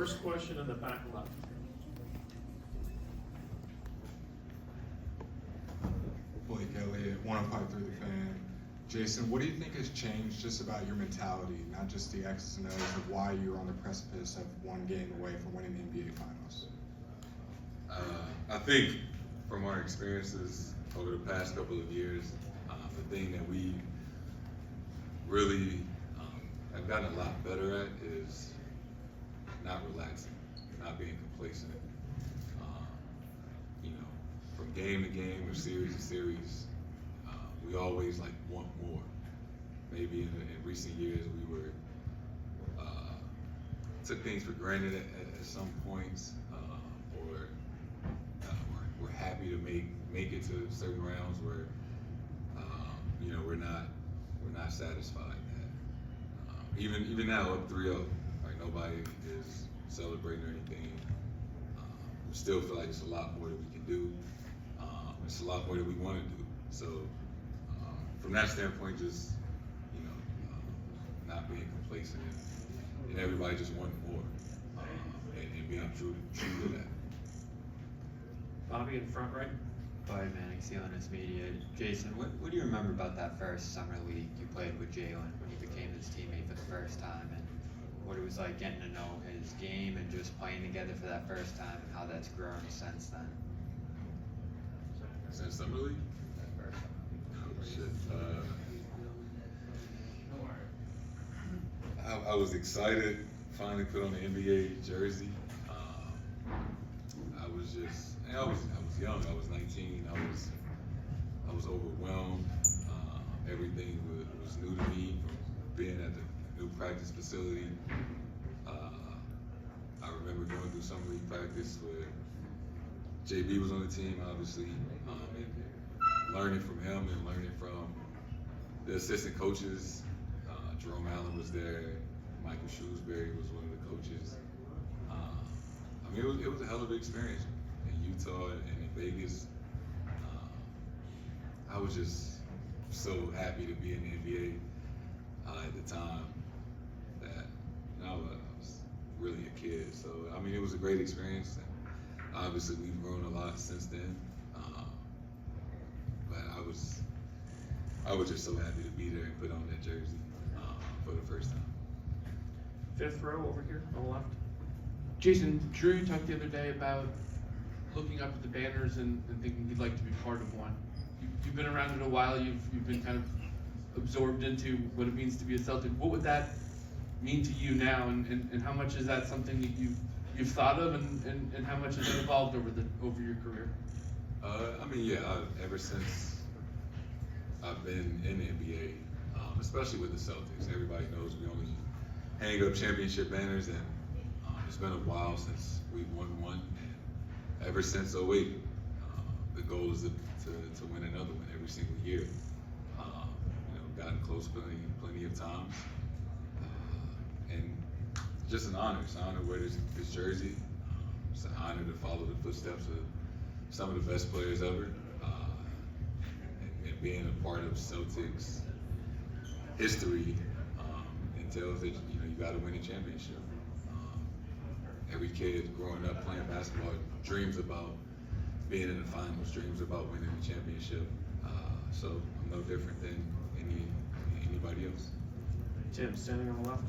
First question in the back left. Blake Elliott, 105.3 The Fan. Jason, what do you think has changed just about your mentality, not just the X's and O's, of why you're on the precipice of one game away from winning the NBA Finals? I think from our experiences over the past couple of years, the thing that we really have gotten a lot better at is not relaxing, not being complacent. From game to game or series to series, we always want more. Maybe in recent years we were took things for granted at some points, or we're happy to make it to certain rounds where we're not satisfied. Even now up 3-0, like nobody is celebrating or anything. We still feel like it's a lot more that we can do. It's a lot more that we want to do. So from that standpoint, just not being complacent and everybody just wanting more and being true to that. Bobby in front right. Bobby Manning, CLNS Media. Jason, what do you remember about that first summer league you played with Jalen when you became his teammate for the first time, and what it was like getting to know his game and just playing together for that first time, and how that's grown since then? Since summer league? Oh shit. I was excited, finally put on the NBA jersey. I was young. I was 19. I was overwhelmed. Everything was new to me, from being at the new practice facility. I remember going through summer league practice where JB was on the team, obviously, and learning from him and learning from the assistant coaches. Jerome Allen was there. Michael Shrewsbury was one of the coaches. It was a hell of an experience in Utah and in Vegas. I was just so happy to be in the NBA at the time that I was really a kid. So it was a great experience. And obviously, we've grown a lot since then. But I was just so happy to be there and put on that jersey for the first time. Fifth row over here on the left. Jason, Drew talked the other day about looking up at the banners and thinking he'd like to be part of one. You've been around it a while. You've been kind of absorbed into what it means to be a Celtic. What would that mean to you now, and how much is that something that you've thought of, and how much has it evolved over your career? Ever since I've been in the NBA, especially with the Celtics, everybody knows we only hang up championship banners, and it's been a while since we've won one. And ever since '08, the goal is to win another one every single year. Gotten close plenty of times, and just an honor. It's an honor to wear this jersey. It's an honor to follow the footsteps of some of the best players ever, and being a part of Celtics history entails that you got to win a championship. Every kid growing up playing basketball dreams about being in the finals, dreams about winning the championship. So I'm no different than anybody else. Tim standing on the left.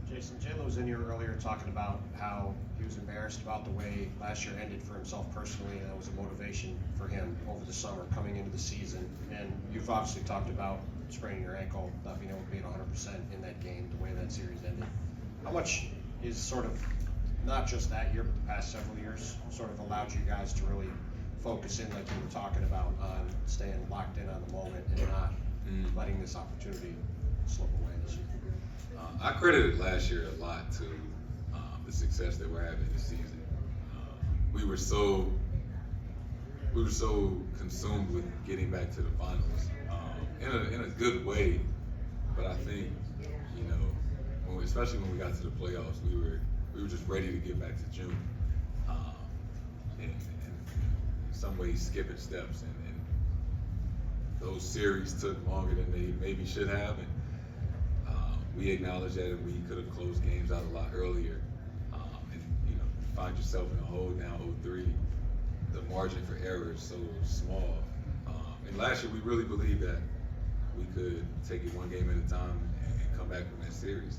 Jason, Jalen was in here earlier talking about how he was embarrassed about the way last year ended for himself personally, and that was a motivation for him over the summer coming into the season. And you've obviously talked about spraining your ankle, not being able to be at 100% in that game, the way that series ended. How much is sort of, not just that year, but the past several years, sort of allowed you guys to really focus in, like you were talking about, on staying locked in on the moment and not letting this opportunity slip away this year? I credited last year a lot to the success that we're having this season. We were so consumed with getting back to the finals in a good way, but I think especially when we got to the playoffs, we were just ready to get back to June, and in some ways skipping steps, and those series took longer than they maybe should have, and we acknowledge that we could have closed games out a lot earlier. And find yourself in a hole down 0-3, the margin for error is so small. And last year we really believed that we could take it one game at a time and come back from that series.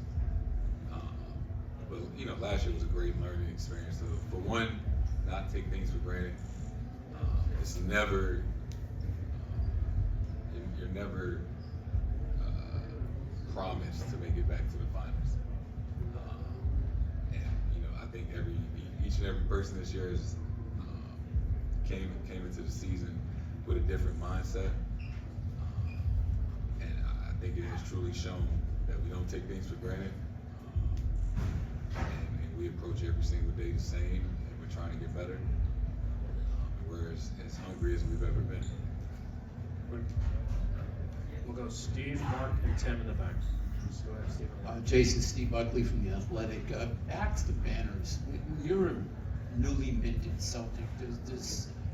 But you know, last year was a great learning experience. So for one, not take things for granted. It's never, you're never promised to make it back to the finals. And you know, I think each and every person this year has came into the season with a different mindset. And I think it has truly shown that we don't take things for granted. And we approach every single day the same, and we're trying to get better. We're as hungry as we've ever been. We'll go Steve, Mark, and Tim in the back. Go ahead, Steve. Jason, Steve Buckley from The Athletic. Back to the Banners. You're a newly minted Celtic.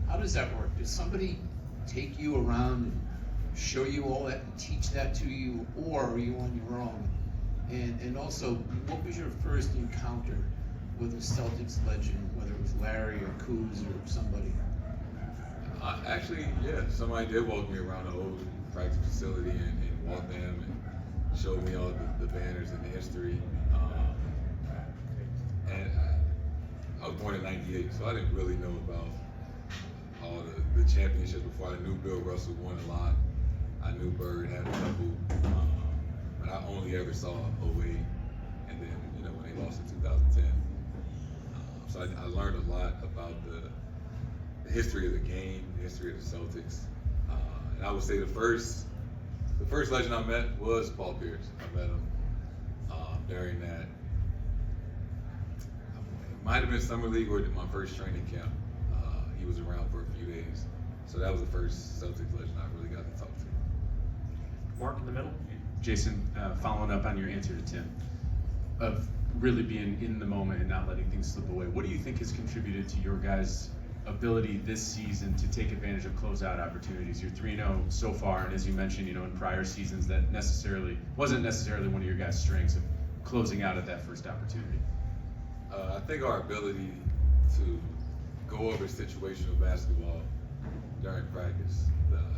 How does that work? Does somebody take you around and show you all that and teach that to you, or are you on your own? And also, what was your first encounter with a Celtics legend, whether it was Larry or Kuz or somebody? Actually, yeah, somebody did walk me around the old practice facility in Waltham and showed me all the banners and the history. And I was born in '98, so I didn't really know about all the championships before. I knew Bill Russell won a lot. I knew Bird had a couple. But I only ever saw 08, and then, you know, when they lost in 2010. So I learned a lot about the history of the game, the history of the Celtics. And I would say the first legend I met was Paul Pierce. I met him during that, it might have been Summer League or my first training camp. He was around for a few days. So that was the first Celtics legend I really got to talk to. Mark in the middle. Jason, following up on your answer to Tim, of really being in the moment and not letting things slip away, what do you think has contributed to your guys' ability this season to take advantage of closeout opportunities? You're 3-0 so far, and as you mentioned, you know, in prior seasons that wasn't necessarily one of your guys' strengths of closing out at that first opportunity. I think our ability to go over situational basketball during practice,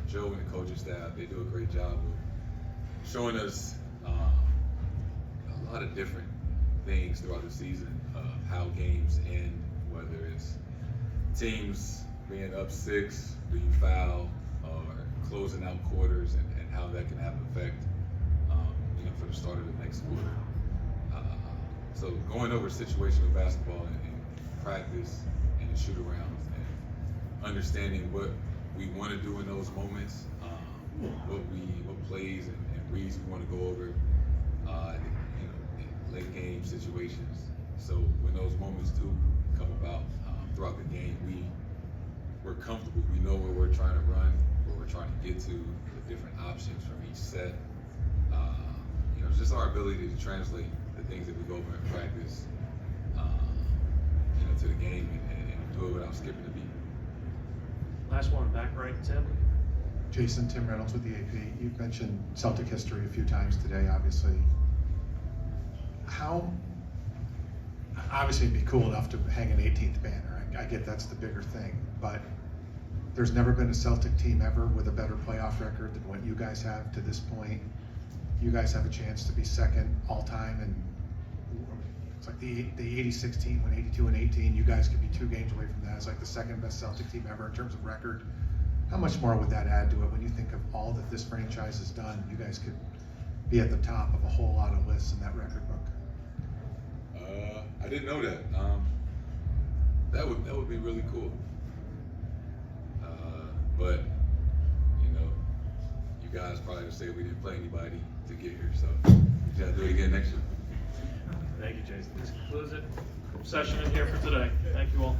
Joe and the coaching staff, they do a great job of showing us a lot of different things throughout the season of how games end, whether it's teams being up 6, do you foul, or closing out quarters, and how that can have an effect, you know, for the start of the next quarter. So going over situational basketball in practice and in shoot-arounds, and understanding what we want to do in those moments, what plays and reads we want to go over, you know, in late game situations. So when those moments do come about throughout the game, we're comfortable. We know where we're trying to run, where we're trying to get to, the different options from each set. You know, it's just our ability to translate the things that we go over in practice, you know, to the game and do it without skipping a beat. Last one, back right, Tim. Jason, Tim Reynolds with the AP. You've mentioned Celtic history a few times today, obviously. Obviously it'd be cool enough to hang an 18th banner. I get that's the bigger thing, but there's never been a Celtic team ever with a better playoff record than what you guys have to this point. You guys have a chance to be second all time, and it's like the 86 team went 82-18. You guys could be 2 games away from that. It's like the second best Celtic team ever in terms of record. How much more would that add to it when you think of all that this franchise has done? You guys could be at the top of a whole lot of lists in that record book. I didn't know that. That would be really cool. But you know, you guys probably would say we didn't play anybody to get here, so we gotta do it again next year. Thank you, Jason. This concludes it. Session in here for today. Thank you all.